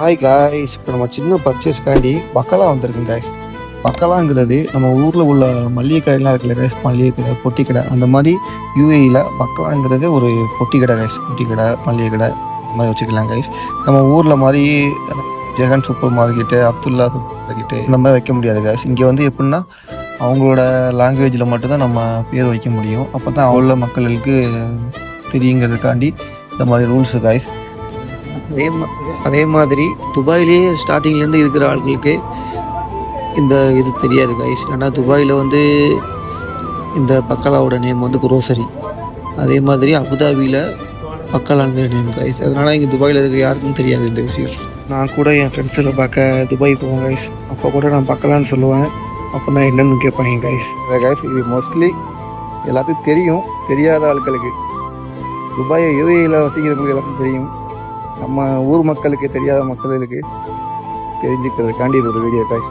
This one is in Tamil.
ஹாய் காய்ஸ், இப்போ நம்ம சின்ன பர்ச்சேஸ்க்காண்டி பக்கலா வந்திருக்கோம் காய்ஸ். பக்கலாங்கிறது நம்ம ஊரில் உள்ள மளிகை கடைலாம் இருக்குல்ல காய்ஸ், மளிகை கடை, பொட்டி கடை, அந்த மாதிரி யூஏஇயில் பக்கலாங்கிறது ஒரு பொட்டி கடை காய்ஸ். பொட்டி கடை, மளிகை கடை அந்த மாதிரி வச்சுக்கலாம் காய்ஸ். நம்ம ஊரில் மாதிரி Jegan super market, Abdullah super market இந்த மாதிரி வைக்க முடியாது காய்ஸ். இங்கே வந்து எப்படின்னா அவங்களோட லாங்குவேஜில் மட்டும்தான் நம்ம பேர் வைக்க முடியும். அப்போ தான் அவ்வளோ மக்களுக்கு தெரியுங்கிறதுக்காண்டி இந்த மாதிரி ரூல்ஸு காய்ஸ். அதே மாதிரி துபாயிலேயே ஸ்டார்டிங்லேருந்து இருக்கிற ஆட்களுக்கு இந்த இது தெரியாது கைஸ். ஏன்னா துபாயில் வந்து இந்த பக்கலாவோட நேம் வந்து குரோசரி. அதே மாதிரி அபுதாபியில் பக்கலாங்கிற நேம் கைஸ். அதனால் இங்கே துபாயில் இருக்க யாருக்கும் தெரியாது இந்த விஷயம். நான் கூட என் ஃப்ரெண்ட்ஸில் பார்க்க துபாய் போவேன் கைஸ். அப்போ கூட நான் பக்கலான்னு சொல்லுவேன். அப்போ நான் என்னென்னு கேட்பாங்க கைஸ். கைஸ் இது மோஸ்ட்லி எல்லாத்துக்கும் தெரியும். தெரியாத ஆட்களுக்கு துபாய் யூஏஇயில் வசிக்கிறவங்களுக்கு எல்லாத்துக்கும் தெரியும். நம்ம ஊர் மக்களுக்கு தெரியாத மக்களுக்கு தெரிஞ்சுக்கிறதுக்காண்டி இது ஒரு வீடியோ காய்ஸ்.